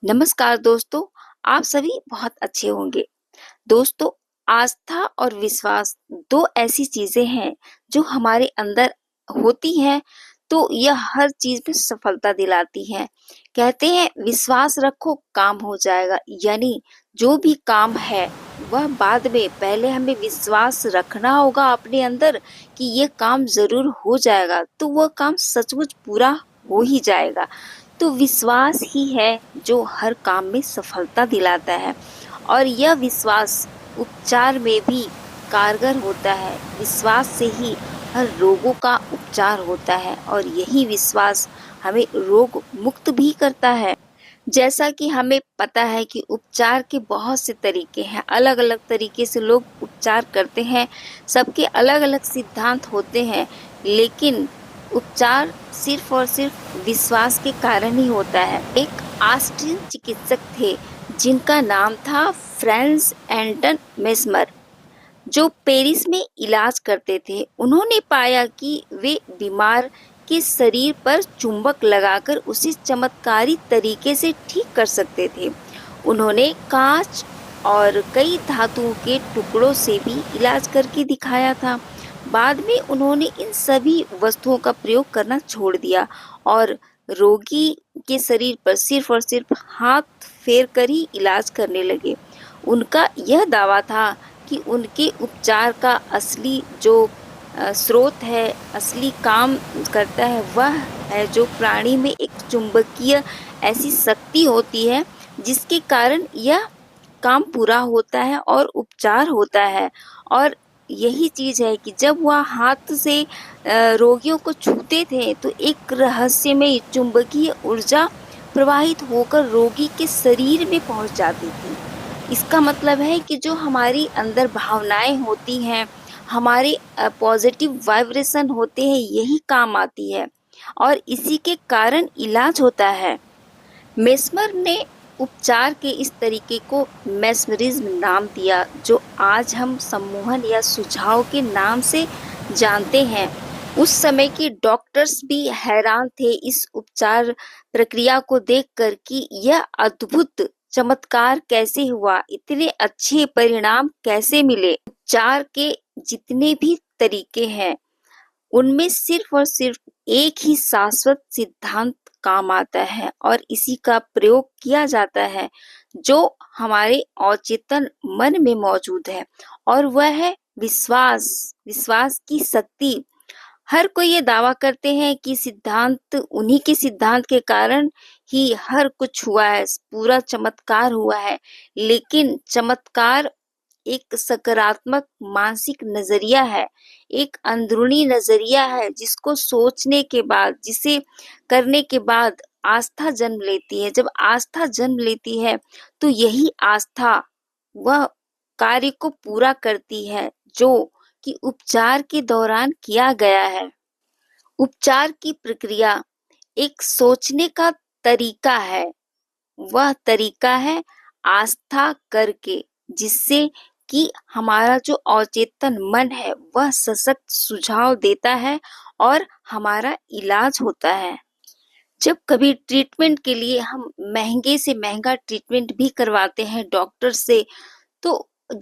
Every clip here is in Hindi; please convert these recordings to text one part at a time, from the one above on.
नमस्कार दोस्तों, आप सभी बहुत अच्छे होंगे। दोस्तों, आस्था और विश्वास 2 ऐसी चीज़ें हैं जो हमारे अंदर होती हैं, तो यह हर चीज़ में सफलता दिलाती हैं। कहते हैं विश्वास रखो काम हो जाएगा, यानी जो भी काम है वह बाद में पहले हमें विश्वास रखना होगा अपने अंदर कि ये काम ज़रूर हो जाएगा, तो वह काम सचमुच पूरा हो ही जाएगा। तो विश्वास ही है जो हर काम में सफलता दिलाता है और यह विश्वास उपचार में भी कारगर होता है। विश्वास से ही हर रोगों का उपचार होता है और यही विश्वास हमें रोग मुक्त भी करता है। जैसा कि हमें पता है कि उपचार के बहुत से तरीके हैं, अलग-अलग तरीके से लोग उपचार करते हैं, सबके अलग-अलग सिद्धांत होते हैं, लेकिन उपचार सिर्फ और सिर्फ विश्वास के कारण ही होता है। एक ऑस्ट्रियन चिकित्सक थे जिनका नाम था फ्रांस एंटन मेस्मर, जो पेरिस में इलाज करते थे। उन्होंने पाया कि वे बीमार के शरीर पर चुंबक लगाकर उसे चमत्कारी तरीके से ठीक कर सकते थे। उन्होंने कांच और कई धातुओं के टुकड़ों से भी इलाज करके दिखाया था। बाद में उन्होंने इन सभी वस्तुओं का प्रयोग करना छोड़ दिया और रोगी के शरीर पर सिर्फ और सिर्फ हाथ फेर कर ही इलाज करने लगे। उनका यह दावा था कि उनके उपचार का असली जो स्रोत है, असली काम करता है, वह है जो प्राणी में एक चुंबकीय ऐसी शक्ति होती है जिसके कारण यह काम पूरा होता है और उपचार होता है। और यही चीज़ है कि जब वह हाथ से रोगियों को छूते थे तो एक रहस्यमय चुंबकीय ऊर्जा प्रवाहित होकर रोगी के शरीर में पहुंच जाती थी। इसका मतलब है कि जो हमारी अंदर भावनाएं होती हैं, हमारे पॉजिटिव वाइब्रेशन होते हैं, यही काम आती है और इसी के कारण इलाज होता है। मेस्मर ने उपचार के इस तरीके को मेस्मरिज्म नाम दिया, जो आज हम सम्मोहन या सुझाव के नाम से जानते हैं। उस समय के डॉक्टर्स भी हैरान थे इस उपचार प्रक्रिया को देखकर कि यह अद्भुत चमत्कार कैसे हुआ, इतने अच्छे परिणाम कैसे मिले। उपचार के जितने भी तरीके हैं, उनमें सिर्फ और सिर्फ एक ही शाश्वत सिद्धांत काम आता है और इसी का प्रयोग किया जाता है जो हमारे अवचेतन मन में मौजूद है, और वह है विश्वास। विश्वास की शक्ति। हर कोई ये दावा करते हैं कि सिद्धांत, उन्हीं के सिद्धांत के कारण ही हर कुछ हुआ है, पूरा चमत्कार हुआ है। लेकिन चमत्कार एक सकारात्मक मानसिक नजरिया है, एक अंदरूनी नजरिया है जिसको सोचने के बाद, जिसे करने के बाद आस्था जन्म लेती है। जब आस्था जन्म लेती है तो यही आस्था वह कार्य को पूरा करती है जो कि उपचार के दौरान किया गया है। उपचार की प्रक्रिया एक सोचने का तरीका है, वह तरीका है आस्था करके, जिससे कि हमारा जो अवचेतन मन है वह सशक्त सुझाव देता है और हमारा इलाज होता है। जब कभी ट्रीटमेंट के लिए हम महंगे से महंगा ट्रीटमेंट भी करवाते हैं डॉक्टर से, तो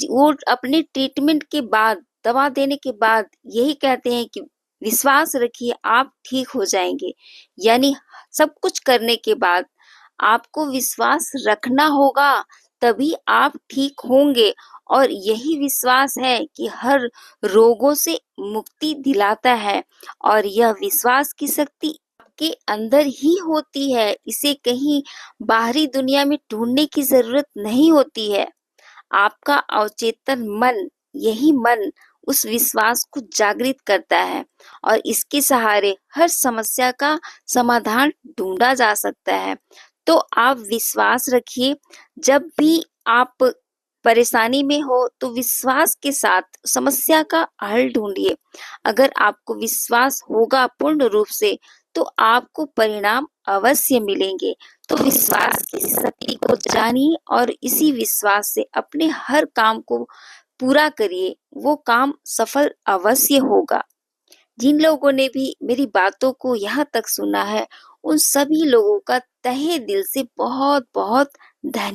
वो अपने ट्रीटमेंट के बाद, दवा देने के बाद यही कहते हैं कि विश्वास रखिए आप ठीक हो जाएंगे। यानी सब कुछ करने के बाद आपको विश्वास रखना होगा, तभी आप ठीक होंगे। और यही विश्वास है कि हर रोगों से मुक्ति दिलाता है और यह विश्वास की शक्ति आपके अंदर ही होती है। इसे कहीं बाहरी दुनिया में ढूंढने की जरूरत नहीं होती है। आपका अवचेतन मन, यही मन उस विश्वास को जागृत करता है और इसके सहारे हर समस्या का समाधान ढूंढा जा सकता है। तो आप विश्वास रखिए। जब भी आप परेशानी में हो तो विश्वास के साथ समस्या का हल ढूंढिए। अगर आपको विश्वास होगा पूर्ण रूप से तो आपको परिणाम अवश्य मिलेंगे। तो विश्वास की शक्ति को जानिए और इसी विश्वास से अपने हर काम को पूरा करिए, वो काम सफल अवश्य होगा। जिन लोगों ने भी मेरी बातों को यहाँ तक सुना है, उन सभी लोगों का तहे दिल से बहुत-बहुत धन्य